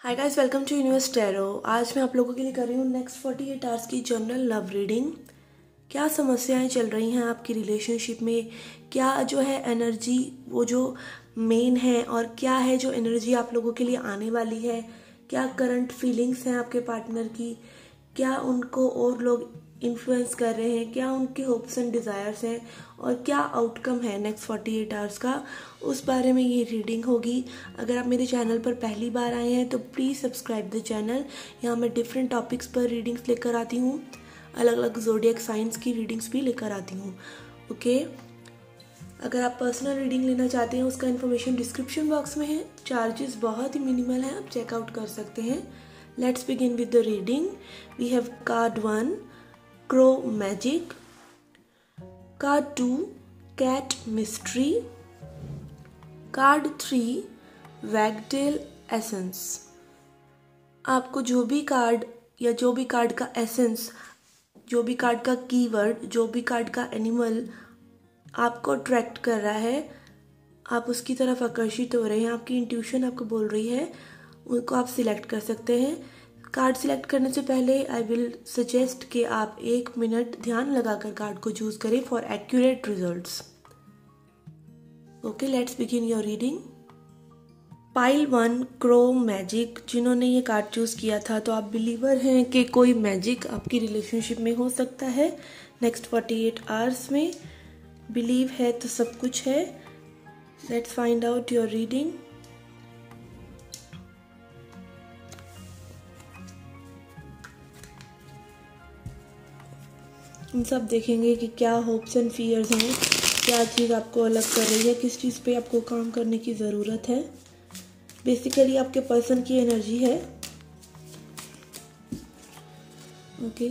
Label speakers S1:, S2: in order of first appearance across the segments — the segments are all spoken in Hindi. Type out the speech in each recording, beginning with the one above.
S1: Hi guys, welcome to universe tarot. आज मैं आप लोगों के लिए कर रही हूँ नेक्स्ट 48 आवर्स की जनरल लव रीडिंग। क्या समस्याएं चल रही हैं आपकी रिलेशनशिप में, क्या जो है एनर्जी वो जो मेन है, और क्या है जो एनर्जी आप लोगों के लिए आने वाली है, क्या करंट फीलिंग्स हैं आपके पार्टनर की, क्या उनको और लोग इन्फ्लुएंस कर रहे हैं, क्या उनके होप्स एंड डिज़ायर्स हैं, और क्या आउटकम है नेक्स्ट 48 आवर्स का, उस बारे में ये रीडिंग होगी। अगर आप मेरे चैनल पर पहली बार आए हैं तो प्लीज़ सब्सक्राइब द चैनल। यहाँ मैं डिफरेंट टॉपिक्स पर रीडिंग्स लेकर आती हूँ, अलग अलग ज़ोडिएक साइंस की रीडिंग्स भी लेकर आती हूँ। ओके, अगर आप पर्सनल रीडिंग लेना चाहते हैं उसका इन्फॉर्मेशन डिस्क्रिप्शन बॉक्स में है। चार्जेस बहुत ही मिनिमल हैं, आप चेकआउट कर सकते हैं। Let's begin with the reading. We have card 1 Crow Magic, Card 2 Cat Mystery, Card 3 Wagtail Essence। आपको जो भी कार्ड या जो भी कार्ड का एसेंस, जो भी कार्ड का कीवर्ड, जो भी कार्ड का एनिमल आपको अट्रैक्ट कर रहा है, आप उसकी तरफ आकर्षित हो रहे हैं, आपकी इंट्यूशन आपको बोल रही है, उनको आप सिलेक्ट कर सकते हैं। कार्ड सिलेक्ट करने से पहले आई विल सजेस्ट कि आप 1 मिनट ध्यान लगाकर कार्ड को चूज करें for accurate results. Okay, let's begin your reading. Pile 1 crow magic. जिन्होंने ये कार्ड चूज किया था तो आप बिलीवर हैं कि कोई मैजिक आपकी रिलेशनशिप में हो सकता है नेक्स्ट 48 आवर्स में। बिलीव है तो सब कुछ है। Let's find out your reading. हम सब देखेंगे कि क्या होप्स एंड फियर्स हैं, क्या चीज़ आपको अलग कर रही है, किस चीज़ पे आपको काम करने की ज़रूरत है। बेसिकली आपके पर्सन की एनर्जी है। Okay,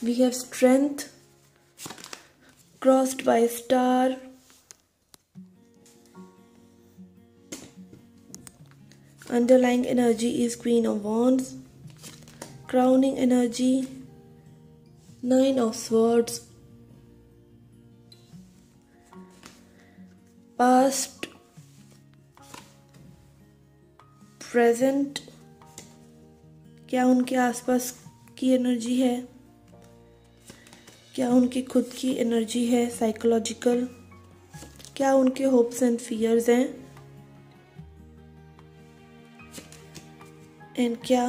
S1: we have strength crossed by star, underlying energy is queen of wands, crowning energy 9 of Swords, past, present, क्या उनके आसपास की एनर्जी है, क्या उनकी खुद की एनर्जी है साइकोलॉजिकल, क्या उनके होप्स एंड फियर्स हैं, एंड क्या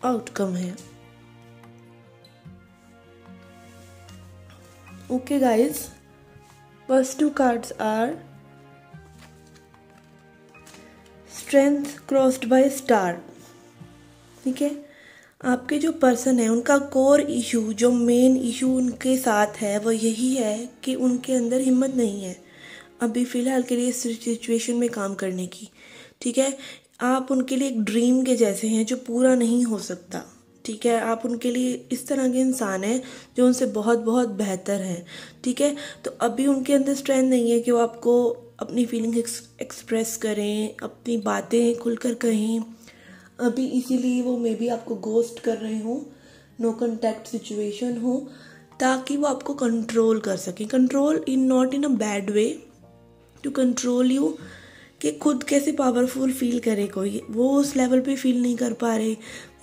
S1: आउटकम है। Okay guys, first 2 cards are Strength crossed by Star। ठीक है, आपके जो पर्सन है उनका कोर इशू, जो मेन इशू उनके साथ है वो यही है कि उनके अंदर हिम्मत नहीं है अभी फ़िलहाल के लिए इस सिचुएशन में काम करने की। ठीक है, आप उनके लिए एक ड्रीम के जैसे हैं जो पूरा नहीं हो सकता। ठीक है, आप उनके लिए इस तरह के इंसान हैं जो उनसे बहुत बहुत बेहतर हैं। ठीक है, तो अभी उनके अंदर स्ट्रेंथ नहीं है कि वो आपको अपनी फीलिंग एक्सप्रेस करें, अपनी बातें खुलकर कहें अभी, इसीलिए वो मे बी आपको गोस्ट कर रहे हों, नो कॉन्टैक्ट सिचुएशन हो, ताकि वो आपको कंट्रोल कर सकें। Control in not in a bad way, to control you, कि खुद कैसे पावरफुल फील करे कोई, वो उस लेवल पे फील नहीं कर पा रहे,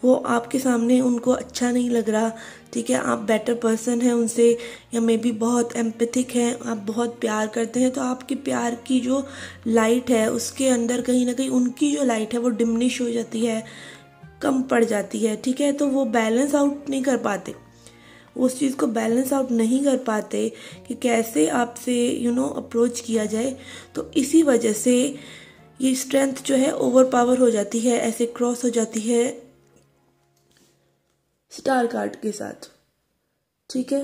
S1: वो आपके सामने उनको अच्छा नहीं लग रहा। ठीक है, आप बेटर पर्सन हैं उनसे, या मे बी बहुत एम्पैथिक हैं, आप बहुत प्यार करते हैं, तो आपके प्यार की जो लाइट है उसके अंदर कहीं ना कहीं उनकी जो लाइट है वो डिमिनिश हो जाती है, कम पड़ जाती है। ठीक है, तो वो बैलेंस आउट नहीं कर पाते, उस चीज़ को बैलेंस आउट नहीं कर पाते कि कैसे आपसे अप्रोच किया जाए। तो इसी वजह से ये स्ट्रेंथ जो है ओवर पावर हो जाती है, ऐसे क्रॉस हो जाती है स्टार कार्ड के साथ। ठीक है,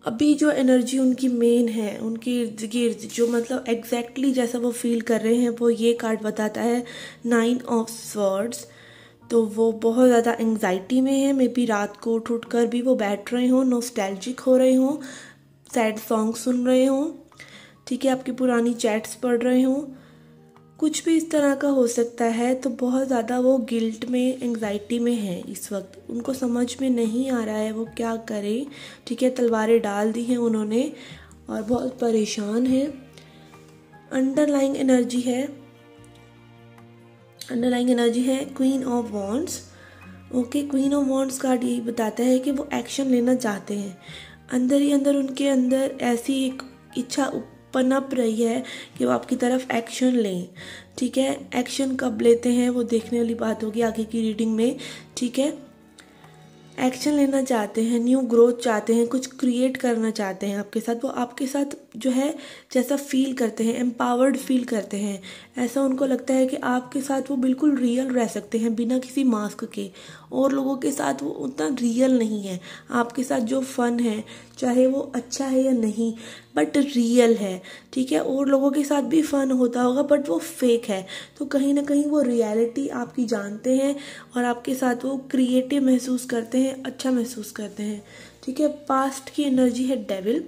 S1: अभी जो एनर्जी उनकी मेन है, उनके इर्द गिर्द जो मतलब एग्जैक्टली जैसा वो फील कर रहे हैं, वो ये कार्ड बताता है 9 of Swords। तो वो बहुत ज़्यादा एंग्जाइटी में है, मे बी रात को उठ कर भी वो बैठ रहे हों, नॉस्टैल्जिक हो रहे हों, सैड सॉन्ग सुन रहे हों। ठीक है, आपकी पुरानी चैट्स पढ़ रहे हों, कुछ भी इस तरह का हो सकता है। तो बहुत ज़्यादा वो गिल्ट में, एंग्जाइटी में है इस वक्त, उनको समझ में नहीं आ रहा है वो क्या करें। ठीक है, तलवारें डाल दी हैं उन्होंने और बहुत परेशान हैं। अंडरलाइंग एनर्जी है अंडरलाइंग एनर्जी है queen of wands. Okay, queen of wands card यही बताता है कि वो एक्शन लेना चाहते हैं, अंदर ही अंदर उनके अंदर ऐसी एक इच्छा पनप रही है कि वो आपकी तरफ एक्शन लें। ठीक है, एक्शन कब लेते हैं वो देखने वाली बात होगी आगे की रीडिंग में। ठीक है, एक्शन लेना चाहते हैं, न्यू ग्रोथ चाहते हैं, कुछ क्रिएट करना चाहते हैं आपके साथ। वो आपके साथ जो है जैसा फील करते हैं, एम्पावर्ड फील करते हैं, ऐसा उनको लगता है कि आपके साथ वो बिल्कुल रियल रह सकते हैं बिना किसी मास्क के। और लोगों के साथ वो उतना रियल नहीं है, आपके साथ जो फन है चाहे वो अच्छा है या नहीं बट रियल है। ठीक है, और लोगों के साथ भी फन होता होगा बट वो फेक है, तो कहीं ना कहीं वो रियलिटी आपकी जानते हैं और आपके साथ वो क्रिएटिव महसूस करते हैं, अच्छा महसूस करते हैं। ठीक है, पास्ट की एनर्जी है डेविल।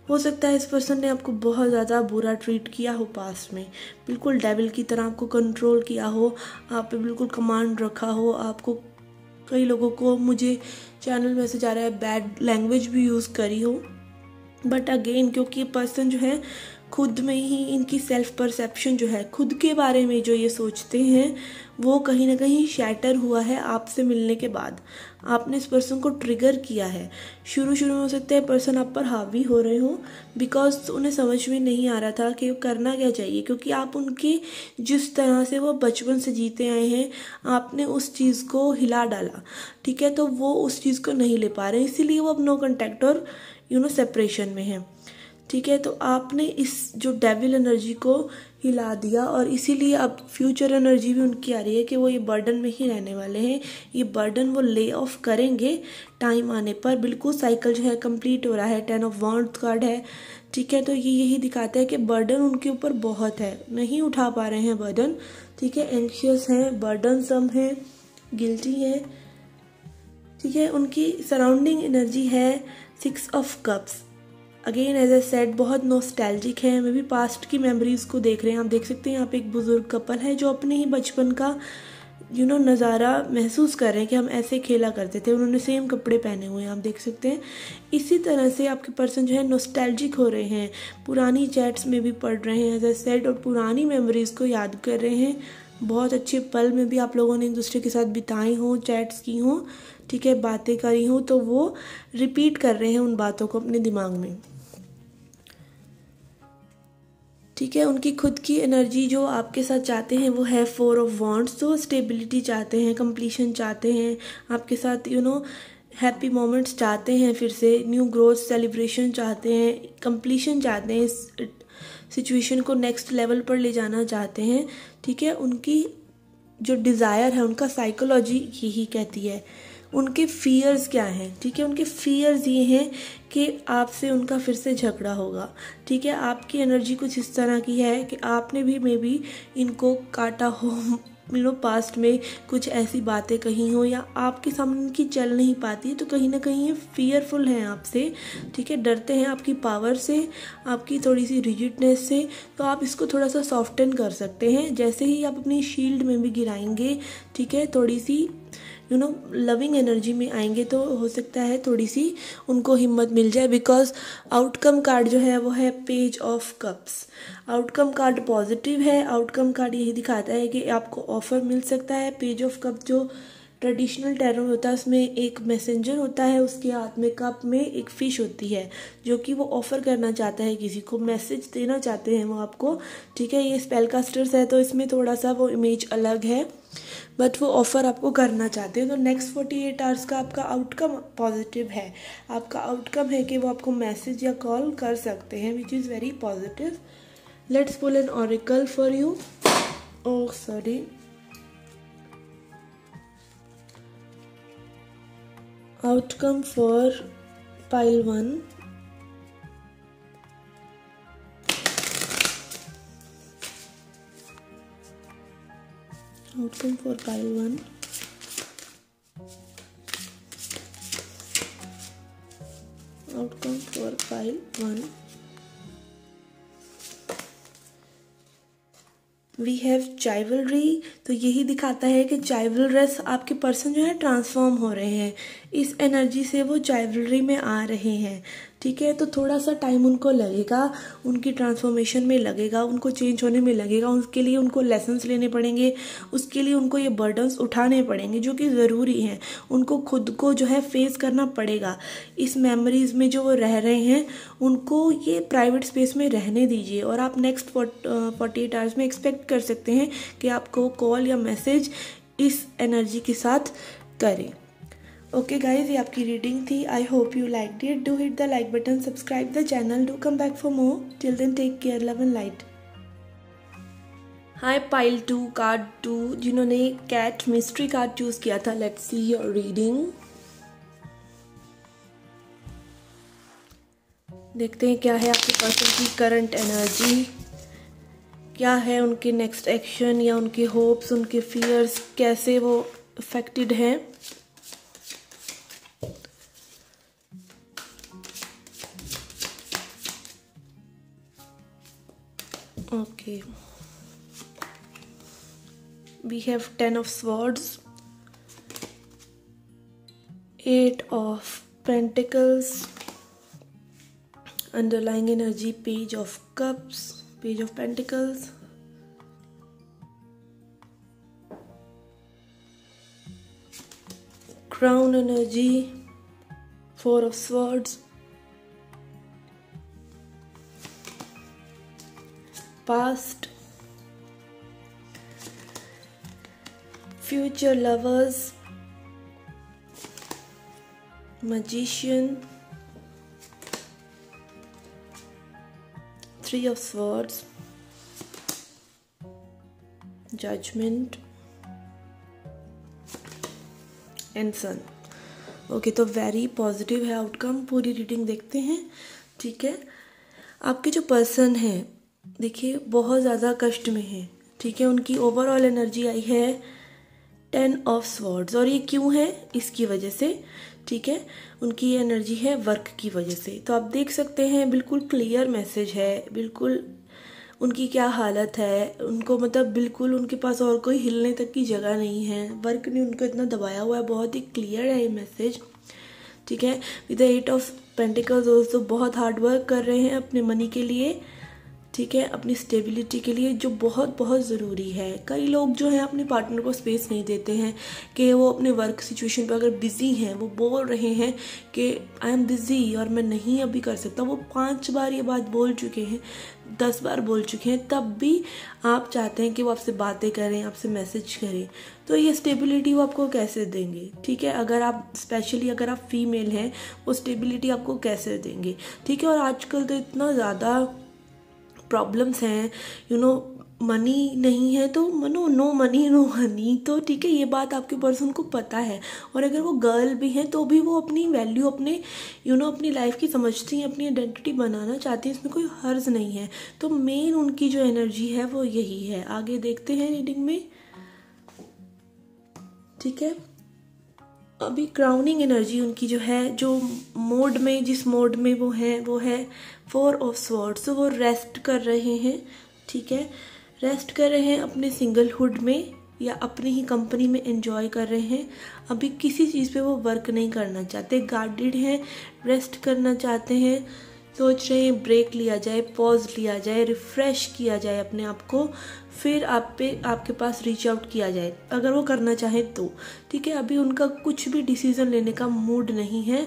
S1: हो सकता है इस पर्सन ने आपको बहुत ज़्यादा बुरा ट्रीट किया हो पास्ट में, बिल्कुल डेविल की तरह आपको कंट्रोल किया हो, आप पे बिल्कुल कमांड रखा हो, आपको कई लोगों को मुझे चैनल मैसेज आ रहा है बैड लैंग्वेज भी यूज़ करी हो। बट अगेन क्योंकि पर्सन जो है खुद में ही इनकी सेल्फ परसेप्शन जो है, खुद के बारे में जो ये सोचते हैं वो कहीं ना कहीं शैटर हुआ है आपसे मिलने के बाद। आपने इस पर्सन को ट्रिगर किया है। शुरू में हो सकता है पर्सन आप पर हावी हो रहे हो बिकॉज उन्हें समझ में नहीं आ रहा था कि करना क्या चाहिए, क्योंकि आप उनके जिस तरह से वो बचपन से जीते आए हैं आपने उस चीज़ को हिला डाला। ठीक है, तो वो उस चीज़ को नहीं ले पा रहे, इसीलिए वो अब नो कॉन्टैक्ट और सेपरेशन में है। ठीक है, तो आपने इस जो डेविल एनर्जी को हिला दिया और इसीलिए अब फ्यूचर एनर्जी भी उनकी आ रही है कि वो ये बर्डन में ही रहने वाले हैं। ये बर्डन वो ले ऑफ करेंगे टाइम आने पर। बिल्कुल साइकिल जो है कंप्लीट हो रहा है। 10 ऑफ वॉन्ड्स कार्ड है। ठीक है, तो ये यही दिखाता है कि बर्डन उनके ऊपर बहुत है, नहीं उठा पा रहे हैं बर्डन। ठीक है, एंक्शियस हैं, बर्डन सम है, गिल्टी है। ठीक है, उनकी सराउंडिंग एनर्जी है 6 of cups. Again as I said बहुत नॉस्टैल्जिक है, हमें भी पास्ट की मेमोरीज को देख रहे हैं। आप देख सकते हैं यहाँ पे एक बुजुर्ग कपल है जो अपने ही बचपन का नज़ारा महसूस कर रहे हैं कि हम ऐसे खेला करते थे। उन्होंने सेम कपड़े पहने हुए हैं, आप देख सकते हैं। इसी तरह से आपके पर्सन जो है नॉस्टैल्जिक हो रहे हैं, पुरानी चैट्स में भी पढ़ रहे हैं एज ए सेड और पुरानी मेमोरीज को याद कर रहे हैं। बहुत अच्छे पल में भी आप लोगों ने एक दूसरे के साथ बिताए हों, चैट्स की हों, ठीक है, बातें करी हों, तो वो रिपीट कर रहे हैं उन बातों को अपने दिमाग में। ठीक है, उनकी खुद की एनर्जी जो आपके साथ चाहते हैं वो है 4 ऑफ वॉन्ड्स। तो स्टेबिलिटी चाहते हैं, कंप्लीशन चाहते हैं, आपके साथ हैप्पी मोमेंट्स चाहते हैं, फिर से न्यू ग्रोथ सेलिब्रेशन चाहते हैं, कंप्लीशन चाहते हैं, इस सिचुएशन को नेक्स्ट लेवल पर ले जाना चाहते हैं। ठीक है, उनकी जो डिज़ायर है, उनका साइकोलॉजी यही कहती है। उनके फियर्स क्या हैं? ठीक है, उनके फियर्स ये हैं कि आपसे उनका फिर से झगड़ा होगा। ठीक है, आपकी एनर्जी कुछ इस तरह की है कि आपने भी मे बी इनको काटा हो, पास्ट में कुछ ऐसी बातें कही हो या आपके सामने इनकी चल नहीं पाती, तो कहीं ना कहीं ये फियरफुल हैं आपसे। ठीक है, डरते हैं आपकी पावर से, आपकी थोड़ी सी रिजिडनेस से। तो आप इसको थोड़ा सा सॉफ्टन कर सकते हैं जैसे ही आप अपनी शील्ड में भी गिराएंगे। ठीक है, थोड़ी सी लविंग एनर्जी में आएंगे तो हो सकता है थोड़ी सी उनको हिम्मत मिल जाए। बिकॉज आउटकम कार्ड जो है वो है page of cups. Outcome card positive है। आउटकम कार्ड यही दिखाता है कि आपको ऑफर मिल सकता है। पेज ऑफ कप जो ट्रेडिशनल टैरो होता है उसमें एक मैसेंजर होता है, उसके हाथ में कप में एक फिश होती है जो कि वो ऑफर करना चाहता है, किसी को मैसेज देना चाहते हैं वो आपको। ठीक है, ये स्पेलकास्टर्स है तो इसमें थोड़ा सा वो इमेज अलग है, बट वो ऑफ़र आपको करना चाहते हैं। तो नेक्स्ट 48 आवर्स का आपका आउटकम पॉजिटिव है। आपका आउटकम है कि वो आपको मैसेज या कॉल कर सकते हैं, which is very positive. Let's pull an oracle for you. Oh sorry, outcome for pile 1। Outcome for pile 1. Outcome for pile 1. We have chivalry. तो यही दिखाता है कि चाइवलरस आपके पर्सन जो है ट्रांसफॉर्म हो रहे हैं, इस एनर्जी से वो चाइवलरी में आ रहे हैं। ठीक है। तो थोड़ा सा टाइम उनको लगेगा, उनकी ट्रांसफॉर्मेशन में लगेगा, उनको चेंज होने में लगेगा, उसके लिए उनको लेसन्स लेने पड़ेंगे, उसके लिए उनको ये बर्डन्स उठाने पड़ेंगे जो कि ज़रूरी हैं। उनको खुद को जो है फेस करना पड़ेगा। इस मेमोरीज़ में जो वो रह रहे हैं उनको ये प्राइवेट स्पेस में रहने दीजिए, और आप नेक्स्ट 48 आवर्स में एक्सपेक्ट कर सकते हैं कि आपको कॉल या मैसेज इस एनर्जी के साथ करें। ओके गाइज, ये आपकी रीडिंग थी। I hope you liked it. Do hit the like button, subscribe the channel, do come back for more. Till then take care, love and light. Hi pile 2 card 2 जिन्होंने कैट मिस्ट्री कार्ड चूज किया था, लेट्स सी योर रीडिंग। देखते हैं क्या है आपके पर्सन की करंट एनर्जी, क्या है उनके नेक्स्ट एक्शन या उनके होप्स, उनके फियर्स, कैसे वो अफेक्टेड हैं। Okay, we have 10 of swords, 8 of pentacles, underlying energy, page of cups, page of pentacles, crown energy, 4 of swords, past, future lovers, magician, 3 of swords, judgment and sun. Okay, तो वेरी पॉजिटिव है आउटकम। पूरी रीडिंग देखते हैं, ठीक है। आपके जो पर्सन है देखिए बहुत ज़्यादा कष्ट में है, ठीक है। उनकी ओवरऑल एनर्जी आई है 10 ऑफ स्वॉर्ड्स, और ये क्यों है, इसकी वजह से, ठीक है। उनकी ये एनर्जी है वर्क की वजह से। तो आप देख सकते हैं बिल्कुल क्लियर मैसेज है, बिल्कुल उनकी क्या हालत है, उनको मतलब बिल्कुल उनके पास और कोई हिलने तक की जगह नहीं है, वर्क ने उनको इतना दबाया हुआ है। बहुत ही क्लियर है ये मैसेज, ठीक है। विद द 8 ऑफ पेंटिकल्स दोस्तों बहुत हार्ड वर्क कर रहे हैं अपने मनी के लिए, ठीक है, अपनी स्टेबिलिटी के लिए, जो बहुत बहुत ज़रूरी है। कई लोग जो हैं अपने पार्टनर को स्पेस नहीं देते हैं कि वो अपने वर्क सिचुएशन पर अगर बिज़ी हैं, वो बोल रहे हैं कि आई एम बिज़ी और मैं नहीं अभी कर सकता, वो 5 बार ये बात बोल चुके हैं, 10 बार बोल चुके हैं, तब भी आप चाहते हैं कि वो आपसे बातें करें, आपसे मैसेज करें। तो ये स्टेबिलिटी वो आपको कैसे देंगे, ठीक है। अगर आप स्पेशली अगर आप फीमेल हैं, वो स्टेबिलिटी आपको कैसे देंगे, ठीक है। और आजकल तो इतना ज़्यादा प्रॉब्लम्स हैं, मनी नहीं है तो नो मनी नो हनी, तो ठीक है, ये बात आपके पर्सन को पता है। और अगर वो गर्ल भी हैं तो भी वो अपनी वैल्यू अपने अपनी लाइफ की समझती हैं, अपनी आइडेंटिटी बनाना चाहती हैं, इसमें कोई हर्ज नहीं है। तो मेन उनकी जो एनर्जी है वो यही है। आगे देखते हैं रीडिंग में, ठीक है। अभी क्राउनिंग एनर्जी उनकी जो है, जो मोड में, जिस मोड में वो है 4 ऑफ स्वॉर्ड्स। तो वो रेस्ट कर रहे हैं, ठीक है, रेस्ट कर रहे हैं अपने सिंगलहुड में या अपनी ही कंपनी में एंजॉय कर रहे हैं। अभी किसी चीज़ पे वो वर्क नहीं करना चाहते, गार्डेड हैं, रेस्ट करना चाहते हैं, सोच रहे हैं ब्रेक लिया जाए, पॉज लिया जाए, रिफ़्रेश किया जाए अपने आप को, फिर आपके पास रीच आउट किया जाए अगर वो करना चाहें तो, ठीक है। अभी उनका कुछ भी डिसीज़न लेने का मूड नहीं है,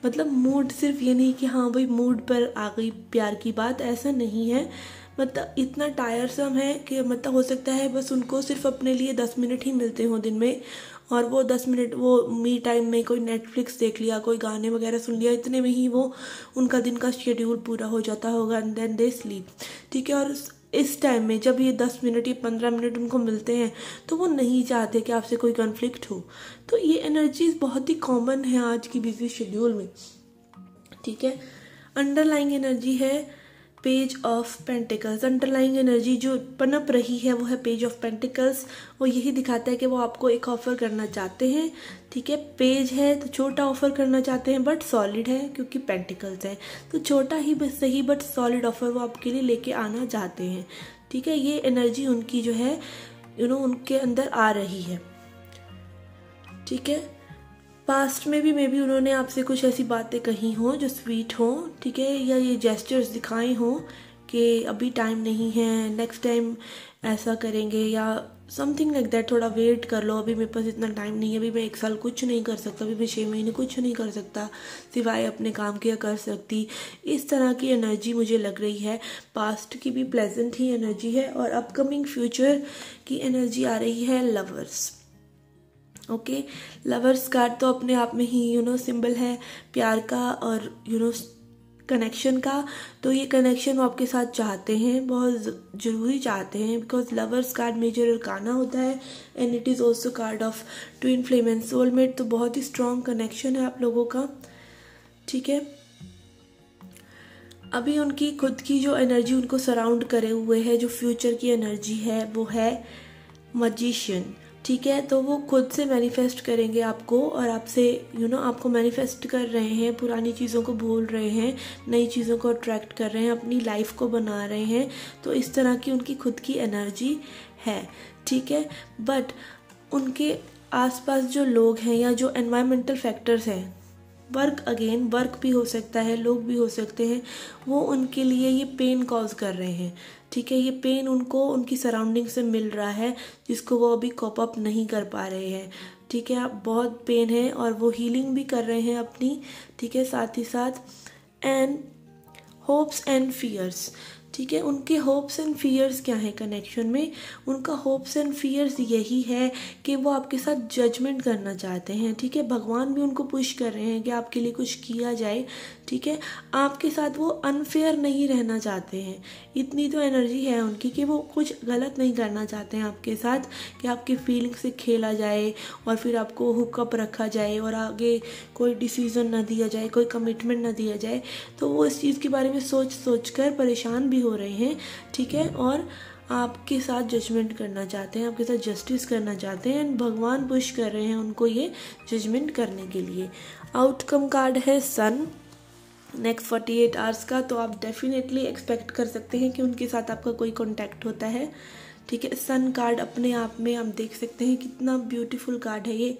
S1: मतलब मूड सिर्फ ये नहीं कि हाँ भाई मूड पर आ गई प्यार की बात, ऐसा नहीं है। मतलब इतना टायरसम है कि मतलब हो सकता है बस उनको सिर्फ अपने लिए 10 मिनट ही मिलते हों दिन में, और वो 10 मिनट वो मी टाइम में कोई नेटफ्लिक्स देख लिया, कोई गाने वगैरह सुन लिया, इतने में ही वो उनका दिन का शेड्यूल पूरा हो जाता होगा, एंड देन दे स्लीप, ठीक है। और इस टाइम में जब ये 10 मिनट या 15 मिनट उनको मिलते हैं तो वो नहीं चाहते कि आपसे कोई कन्फ्लिक्ट हो। तो ये एनर्जीज बहुत ही कॉमन है आज की बिजी शेड्यूल में, ठीक है। अंडरलाइंग एनर्जी है page of pentacles. Underlying energy जो पनप रही है वो है पेज ऑफ पेंटिकल्स। वो यही दिखाता है कि वो आपको एक ऑफर करना चाहते हैं, ठीक है। पेज है तो छोटा ऑफर करना चाहते हैं बट सॉलिड है, क्योंकि पेंटिकल्स है तो छोटा ही बस सही बट सॉलिड ऑफर वो आपके लिए लेके आना चाहते हैं, ठीक है। ये एनर्जी उनकी जो है उनके अंदर आ रही है, ठीक है। पास्ट में भी मे बी उन्होंने आपसे कुछ ऐसी बातें कही हों जो स्वीट हों, ठीक है, या ये जेस्चर्स दिखाए हों कि अभी टाइम नहीं है, नेक्स्ट टाइम ऐसा करेंगे, या समथिंग लाइक दैट, थोड़ा वेट कर लो, अभी मेरे पास इतना टाइम नहीं है, अभी मैं 1 साल कुछ नहीं कर सकता, अभी मैं 6 महीने कुछ नहीं कर सकता सिवाय अपने काम के कर सकती। इस तरह की एनर्जी मुझे लग रही है। पास्ट की भी प्लेजेंट ही एनर्जी है और अपकमिंग फ्यूचर की एनर्जी आ रही है लवर्स। ओके, लवर्स कार्ड तो अपने आप में ही सिंबल है प्यार का और कनेक्शन का। तो ये कनेक्शन वो आपके साथ चाहते हैं, बहुत ज़रूरी चाहते हैं, because lovers card major arcana होता है and it is also card of twin flame and soulmate. तो बहुत ही स्ट्रॉन्ग कनेक्शन है आप लोगों का, ठीक है। अभी उनकी खुद की जो एनर्जी उनको सराउंड करे हुए है, जो फ्यूचर की एनर्जी है, वो है मजिशियन, ठीक है। तो वो खुद से मैनिफेस्ट करेंगे आपको और आपसे आपको मैनिफेस्ट कर रहे हैं, पुरानी चीज़ों को भूल रहे हैं, नई चीज़ों को अट्रैक्ट कर रहे हैं, अपनी लाइफ को बना रहे हैं। तो इस तरह की उनकी खुद की एनर्जी है, ठीक है। बट उनके आसपास जो लोग हैं या जो एनवायरमेंटल फैक्टर्स हैं, वर्क भी हो सकता है, लोग भी हो सकते हैं, वो उनके लिए ये पेन कॉज कर रहे हैं, ठीक है। ये पेन उनको उनकी सराउंडिंग से मिल रहा है जिसको वो अभी कॉप अप नहीं कर पा रहे हैं, ठीक है। आप बहुत पेन है और वो हीलिंग भी कर रहे हैं अपनी, ठीक है, साथ ही साथ। एंड होप्स एंड फियर्स, ठीक है। उनके होप्स एंड फियर्स क्या है कनेक्शन में? उनका होप्स एंड फियर्स यही है कि वो आपके साथ जजमेंट करना चाहते हैं, ठीक है। भगवान भी उनको पुश कर रहे हैं कि आपके लिए कुछ किया जाए, ठीक है। आपके साथ वो अनफेयर नहीं रहना चाहते हैं, इतनी तो एनर्जी है उनकी कि वो कुछ गलत नहीं करना चाहते हैं आपके साथ, कि आपकी फीलिंग से खेला जाए और फिर आपको हुकअप रखा जाए और आगे कोई डिसीज़न ना दिया जाए, कोई कमिटमेंट ना दिया जाए। तो वो इस चीज़ के बारे में सोच कर परेशान भी हो रहे हैं, ठीक है। और आपके साथ जजमेंट करना चाहते हैं, आपके साथ जस्टिस करना चाहते हैं एंड भगवान पुश कर रहे हैं उनको ये जजमेंट करने के लिए। आउटकम कार्ड है सन नेक्स्ट 48 आवर्स का। तो आप डेफिनेटली एक्सपेक्ट कर सकते हैं कि उनके साथ आपका कोई कांटेक्ट होता है, ठीक है। सन कार्ड अपने आप में हम देख सकते हैं कितना ब्यूटीफुल कार्ड है ये,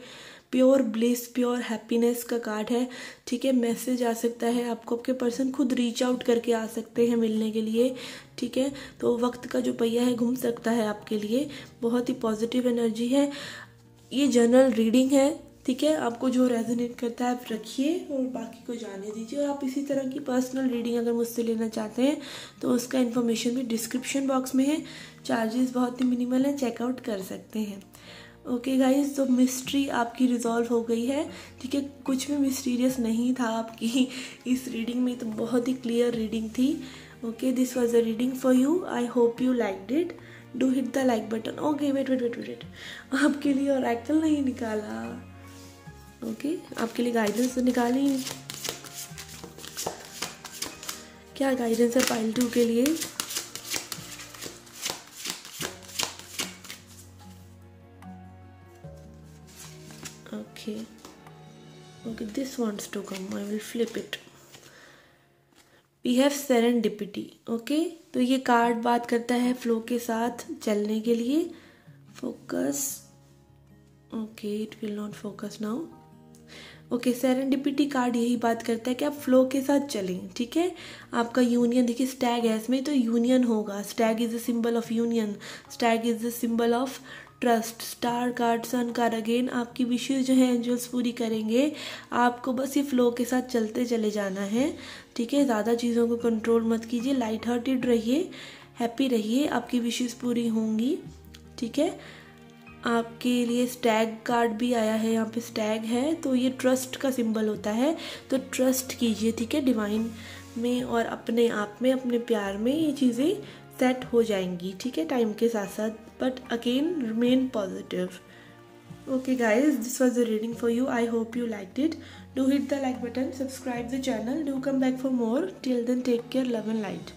S1: प्योर ब्लिस, प्योर हैप्पीनेस का कार्ड है, ठीक है। मैसेज आ सकता है आपको, आपके पर्सन खुद रीच आउट करके आ सकते हैं मिलने के लिए, ठीक है। तो वक्त का जो पहिया है घूम सकता है आपके लिए, बहुत ही पॉजिटिव एनर्जी है। ये जनरल रीडिंग है, ठीक है। आपको जो रेजोनेट करता है आप रखिए और बाकी को जाने दीजिए। और आप इसी तरह की पर्सनल रीडिंग अगर मुझसे लेना चाहते हैं तो उसका इन्फॉर्मेशन भी डिस्क्रिप्शन बॉक्स में है, चार्जेस बहुत ही मिनिमल है, चेकआउट कर सकते हैं। ओके गाइज, तो मिस्ट्री आपकी रिजॉल्व हो गई है, ठीक है। कुछ भी मिस्टीरियस नहीं था आपकी इस रीडिंग में, तो बहुत ही क्लियर रीडिंग थी। Okay, this was a reading for you, I hope you liked it. Do hit the like button. Okay, wait, आपके लिए ओरेकल नहीं निकाला, ओके, आपके लिए गाइडेंस तो निकाली। क्या गाइडेंस है पाइल 2 के लिए? Okay, this wants to come, I will flip it. We have serendipity, okay। तो ये कार्ड बात करता है फ्लो के साथ चलने के लिए। Focus, okay, it will not focus now. Okay, serendipity card यही बात करता है कि आप फ्लो के साथ चलें, ठीक है। आपका यूनियन, देखिए स्टैग है इसमें, तो यूनियन होगा। Stag is the symbol of union, stag is the symbol of trust. Star card, sun card, again आपकी विशेष जो है एंजल्स पूरी करेंगे। आपको बस ये फ्लो के साथ चलते चले जाना है, ठीक है। ज़्यादा चीज़ों को कंट्रोल मत कीजिए, लाइट हार्टेड रहिए, हैप्पी रहिए, आपकी विशेष पूरी होंगी, ठीक है। आपके लिए स्टैग कार्ड भी आया है, यहाँ पे स्टैग है, तो ये ट्रस्ट का सिंबल होता है। तो ट्रस्ट कीजिए, ठीक है, डिवाइन में और अपने आप में, अपने प्यार में। ये चीज़ें सेट हो जाएंगी, ठीक है, टाइम के साथ साथ, but again remain positive. Okay guys, this was the reading for you, I hope you liked it. Do hit the like button, subscribe the channel, do come back for more. Till then take care, love and light.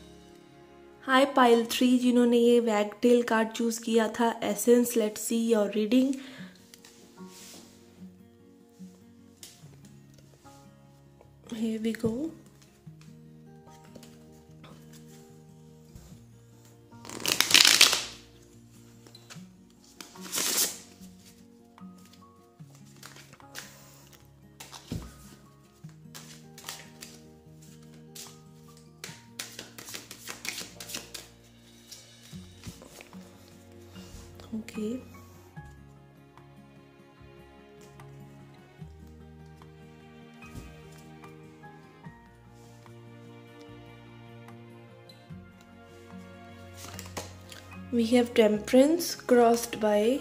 S1: Hi pile 3, जिन्होंने ये वैगटेल कार्ड चूज किया था, essence, let's see your reading. Here we go. Okay, we have temperance crossed by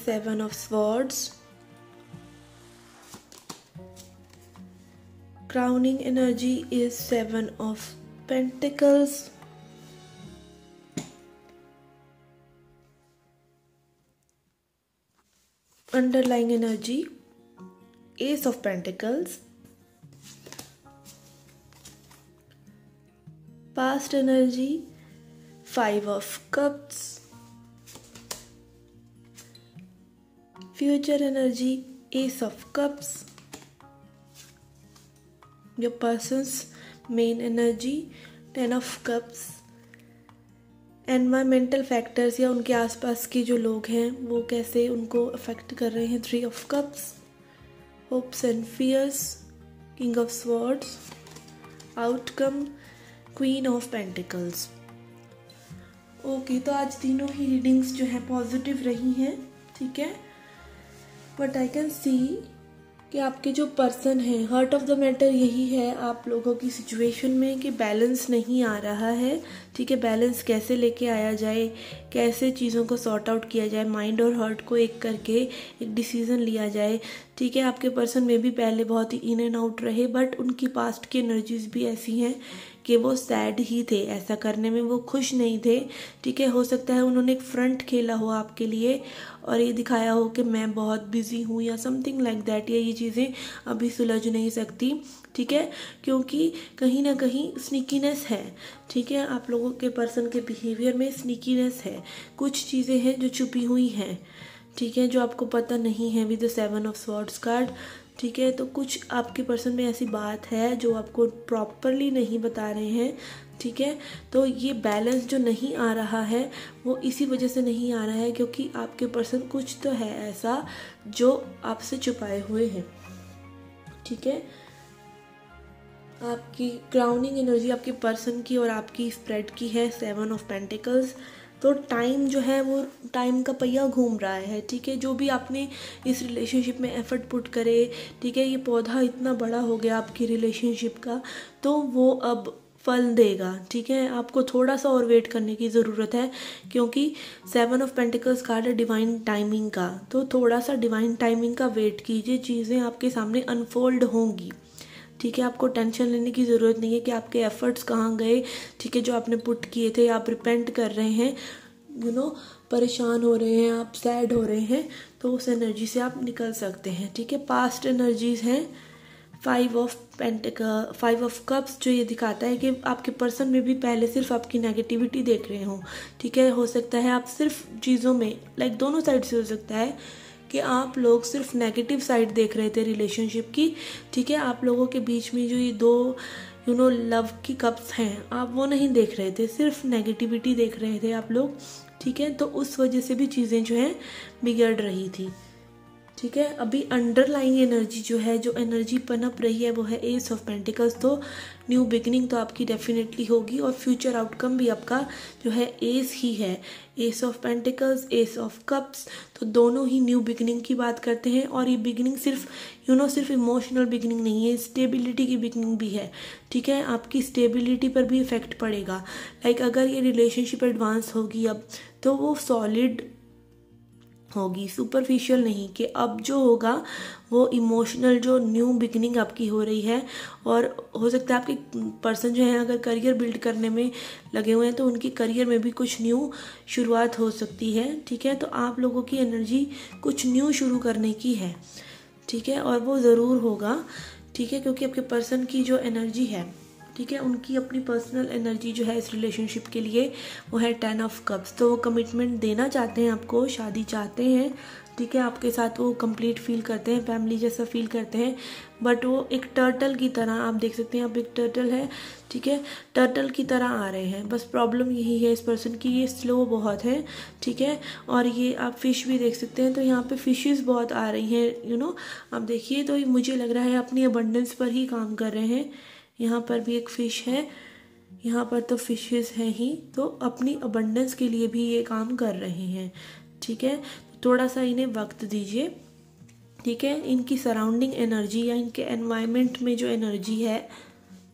S1: seven of swords. Crowning energy is seven of pentacles. Underlying energy, ace of pentacles. Past energy, five of cups. Future energy, ace of cups. Your person's main energy, ten of cups. Environmental factors या उनके आसपास के जो लोग हैं वो कैसे उनको अफेक्ट कर रहे हैं, three of cups. Hopes and fears, king of swords. Outcome, queen of pentacles. Okay, तो आज तीनों ही रीडिंग्स जो है पॉजिटिव रही हैं, ठीक है. बट आई कैन सी कि आपके जो पर्सन है, हार्ट ऑफ द मैटर यही है आप लोगों की सिचुएशन में कि बैलेंस नहीं आ रहा है, ठीक है. बैलेंस कैसे लेके आया जाए, कैसे चीज़ों को सॉर्ट आउट किया जाए, माइंड और हार्ट को एक करके एक डिसीजन लिया जाए, ठीक है. आपके पर्सन में भी पहले बहुत ही इन एंड आउट रहे, बट उनकी पास्ट की एनर्जीज भी ऐसी हैं कि वो सैड ही थे, ऐसा करने में वो खुश नहीं थे, ठीक है. हो सकता है उन्होंने एक फ्रंट खेला हो आपके लिए और ये दिखाया हो कि मैं बहुत बिजी हूँ या समथिंग लाइक दैट, या ये चीज़ें अभी सुलझ नहीं सकती, ठीक है. क्योंकि कहीं ना कहीं स्नीकीनेस है, ठीक है. आप लोगों के पर्सन के बिहेवियर में स्नीकीनेस है, कुछ चीज़ें हैं जो छुपी हुई हैं, ठीक है, जो आपको पता नहीं है with the seven of swords card, ठीक है. तो कुछ आपके पर्सन में ऐसी बात है जो आपको प्रॉपरली नहीं बता रहे हैं, ठीक है. तो ये बैलेंस जो नहीं आ रहा है वो इसी वजह से नहीं आ रहा है क्योंकि आपके पर्सन कुछ तो है ऐसा जो आपसे छुपाए हुए हैं, ठीक है. आपकी क्राउनिंग एनर्जी आपके पर्सन की और आपकी स्प्रेड की है सेवन ऑफ पेंटिकल्स. तो टाइम जो है वो टाइम का पहिया घूम रहा है, ठीक है. जो भी आपने इस रिलेशनशिप में एफर्ट पुट करे, ठीक है, ये पौधा इतना बड़ा हो गया आपकी रिलेशनशिप का, तो वो अब फल देगा, ठीक है. आपको थोड़ा सा और वेट करने की ज़रूरत है क्योंकि सेवन ऑफ पेंटिकल्स कार्ड है डिवाइन टाइमिंग का. तो थोड़ा सा डिवाइन टाइमिंग का वेट कीजिए, चीज़ें आपके सामने अनफोल्ड होंगी, ठीक है. आपको टेंशन लेने की ज़रूरत नहीं है कि आपके एफर्ट्स कहाँ गए, ठीक है, जो आपने पुट किए थे. आप रिपेंट कर रहे हैं, परेशान हो रहे हैं, आप सैड हो रहे हैं, तो उस एनर्जी से आप निकल सकते हैं, ठीक है. पास्ट एनर्जीज हैं फाइव ऑफ कप्स, जो ये दिखाता है कि आपके पर्सन में भी पहले सिर्फ आपकी नेगेटिविटी देख रहे हो, ठीक है. हो सकता है आप सिर्फ चीज़ों में लाइक दोनों साइड से हो सकता है कि आप लोग सिर्फ नेगेटिव साइड देख रहे थे रिलेशनशिप की, ठीक है. आप लोगों के बीच में जो ये दो लव की कप्स हैं, आप वो नहीं देख रहे थे, सिर्फ नेगेटिविटी देख रहे थे आप लोग, ठीक है. तो उस वजह से भी चीज़ें जो हैं बिगड़ रही थी, ठीक है. अभी अंडरलाइंग एनर्जी जो है, जो एनर्जी पनप रही है वो है एस ऑफ पेंटिकल्स. तो न्यू बिगनिंग तो आपकी डेफिनेटली होगी और फ्यूचर आउटकम भी आपका जो है एस ही है. S of pentacles, S of cups, तो दोनों ही न्यू बिगनिंग की बात करते हैं. और ये बिगनिंग सिर्फ सिर्फ इमोशनल बिगनिंग नहीं है, स्टेबिलिटी की बिगनिंग भी है, ठीक है. आपकी स्टेबिलिटी पर भी इफेक्ट पड़ेगा. लाइक अगर ये रिलेशनशिप एडवांस होगी अब, तो वो सॉलिड होगी, सुपरफिशियल नहीं, कि अब जो होगा वो इमोशनल जो न्यू बिगनिंग आपकी हो रही है. और हो सकता है आपके पर्सन जो है अगर करियर बिल्ड करने में लगे हुए हैं तो उनकी करियर में भी कुछ न्यू शुरुआत हो सकती है, ठीक है. तो आप लोगों की एनर्जी कुछ न्यू शुरू करने की है, ठीक है, और वो ज़रूर होगा, ठीक है. क्योंकि आपके पर्सन की जो एनर्जी है, ठीक है, उनकी अपनी पर्सनल एनर्जी जो है इस रिलेशनशिप के लिए वो है टेन ऑफ कप्स. तो वो कमिटमेंट देना चाहते हैं आपको, शादी चाहते हैं, ठीक है. आपके साथ वो कंप्लीट फील करते हैं, फैमिली जैसा फील करते हैं. बट वो एक टर्टल की तरह, आप देख सकते हैं, अब एक टर्टल है, ठीक है, टर्टल की तरह आ रहे हैं. बस प्रॉब्लम यही है इस पर्सन की, ये स्लो बहुत है, ठीक है. और ये आप फिश भी देख सकते हैं, तो यहाँ पे फिशेस बहुत आ रही हैं, आप देखिए. तो मुझे लग रहा है अपनी अबंडेंस पर ही काम कर रहे हैं. यहाँ पर भी एक फिश है, यहाँ पर तो फिशेस हैं ही, तो अपनी अबंडेंस के लिए भी ये काम कर रहे हैं। ठीक है, थोड़ा सा इन्हें वक्त दीजिए। ठीक है, इनकी सराउंडिंग एनर्जी या इनके एनवायरनमेंट में जो एनर्जी है,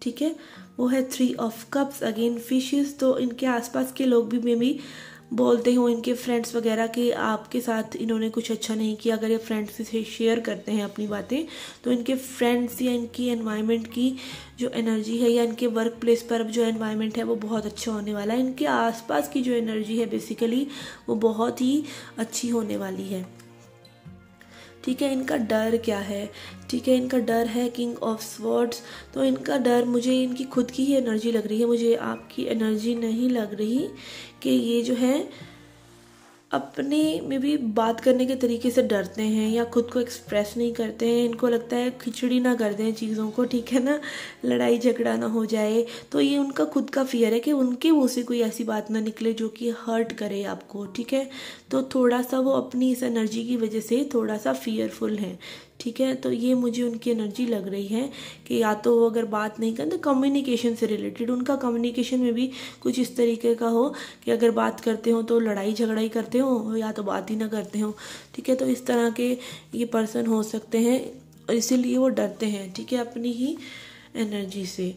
S1: ठीक है, वो है 3 ऑफ कप्स। अगेन फिशेस, तो इनके आसपास के लोग भी मे बी बोलते हो, इनके फ्रेंड्स वगैरह कि आपके साथ इन्होंने कुछ अच्छा नहीं किया। अगर ये फ्रेंड्स से शेयर करते हैं अपनी बातें, तो इनके फ्रेंड्स या इनकी एनवायरनमेंट की जो एनर्जी है या इनके वर्क प्लेस पर जो एनवायरनमेंट है वो बहुत अच्छा होने वाला है। इनके आसपास की जो एनर्जी है बेसिकली वो बहुत ही अच्छी होने वाली है। ठीक है, इनका डर क्या है? ठीक है, इनका डर है किंग ऑफ स्वॉर्ड्स। तो इनका डर, मुझे इनकी खुद की ही एनर्जी लग रही है, मुझे आपकी एनर्जी नहीं लग रही कि ये जो है अपने में भी बात करने के तरीके से डरते हैं या खुद को एक्सप्रेस नहीं करते हैं। इनको लगता है खिचड़ी ना कर दें चीज़ों को, ठीक है ना, लड़ाई झगड़ा ना हो जाए। तो ये उनका खुद का फियर है कि उनके मुंह से कोई ऐसी बात ना निकले जो कि हर्ट करे आपको। ठीक है, तो थोड़ा सा वो अपनी इस एनर्जी की वजह से थोड़ा सा फियरफुल हैं। ठीक है, तो ये मुझे उनकी एनर्जी लग रही है कि या तो वो अगर बात नहीं करें तो कम्युनिकेशन से रिलेटेड, उनका कम्युनिकेशन में भी कुछ इस तरीके का हो कि अगर बात करते हो तो लड़ाई झगड़ा ही करते हो या तो बात ही ना करते हो। ठीक है, तो इस तरह के ये पर्सन हो सकते हैं और इसीलिए वो डरते हैं। ठीक है, अपनी ही एनर्जी से।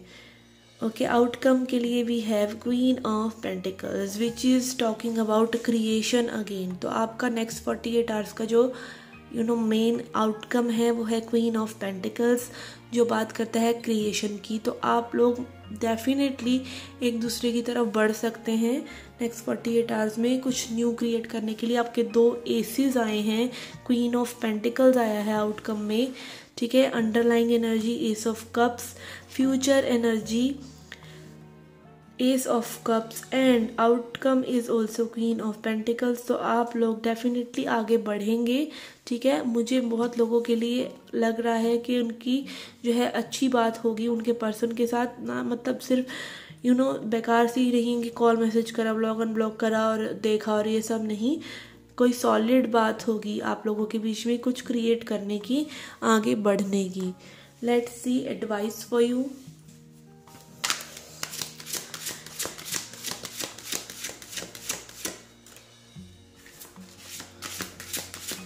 S1: ओके, आउटकम के लिए we have queen of pentacles which is talking about creation again. तो आपका नेक्स्ट 48 आवर्स का जो मेन आउटकम है वो है क्वीन ऑफ पेंटिकल्स, जो बात करता है क्रिएशन की। तो आप लोग डेफिनेटली एक दूसरे की तरफ बढ़ सकते हैं नेक्स्ट 48 आवर्स में कुछ न्यू क्रिएट करने के लिए। आपके 2 एसेस आए हैं, क्वीन ऑफ पेंटिकल्स आया है आउटकम में। ठीक है, underlying energy S of cups, future energy S of cups and outcome is also queen of pentacles. तो आप लोग डेफिनेटली आगे बढ़ेंगे। ठीक है, मुझे बहुत लोगों के लिए लग रहा है कि उनकी जो है अच्छी बात होगी उनके पर्सन के साथ ना, मतलब सिर्फ बेकार से ही रहेंगे, कॉल मैसेज करा, ब्लॉग अनब्लॉक करा और देखा और ये सब नहीं। कोई सॉलिड बात होगी आप लोगों के बीच में, कुछ क्रिएट करने की, आगे बढ़ने की। Let's see advice for you.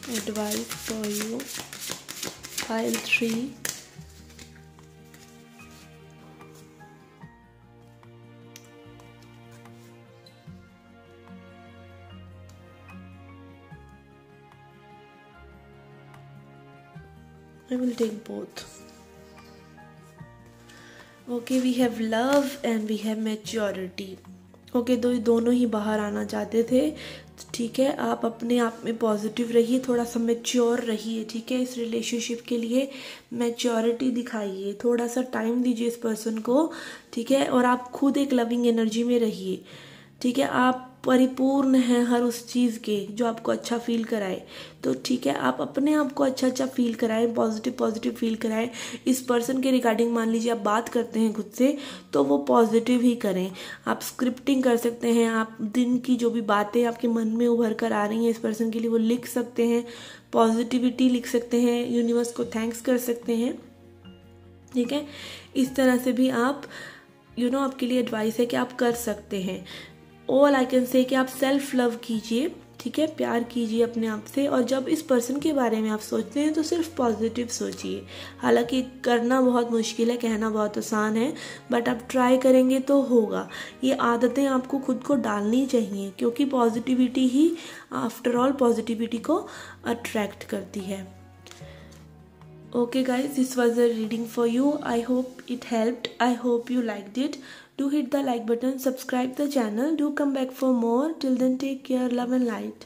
S1: Advice for you, pile 3. I will take both. Okay, we have love and we have maturity. Okay, दोनों ही बाहर आना चाहते थे। ठीक है, आप अपने आप में पॉजिटिव रहिए, थोड़ा सा मैच्योर रहिए। ठीक है, इस रिलेशनशिप के लिए मैच्योरिटी दिखाइए, थोड़ा सा टाइम दीजिए इस पर्सन को। ठीक है, और आप खुद एक लविंग एनर्जी में रहिए। ठीक है, आप परिपूर्ण हैं हर उस चीज़ के जो आपको अच्छा फील कराए। तो ठीक है, आप अपने आप को अच्छा फील कराएं, पॉजिटिव फील कराएं। इस पर्सन के रिगार्डिंग मान लीजिए आप बात करते हैं खुद से, तो वो पॉजिटिव ही करें। आप स्क्रिप्टिंग कर सकते हैं, आप दिन की जो भी बातें आपके मन में उभर कर आ रही हैं इस पर्सन के लिए वो लिख सकते हैं, पॉजिटिविटी लिख सकते हैं, यूनिवर्स को थैंक्स कर सकते हैं। ठीक है, इस तरह से भी आप आपके लिए एडवाइस है कि आप कर सकते हैं। ऑल आई कैन से कि आप सेल्फ लव कीजिए। ठीक है, प्यार कीजिए अपने आप से, और जब इस पर्सन के बारे में आप सोचते हैं तो सिर्फ पॉजिटिव सोचिए। हालांकि करना बहुत मुश्किल है, कहना बहुत आसान है, बट आप ट्राई करेंगे तो होगा। ये आदतें आपको खुद को डालनी चाहिए, क्योंकि पॉजिटिविटी ही आफ्टर ऑल पॉजिटिविटी को अट्रैक्ट करती है। Okay guys, this was a reading for you. I hope it helped. I hope you liked it. Do hit the like button, subscribe the channel. Do come back for more. Till then, take care, love and light.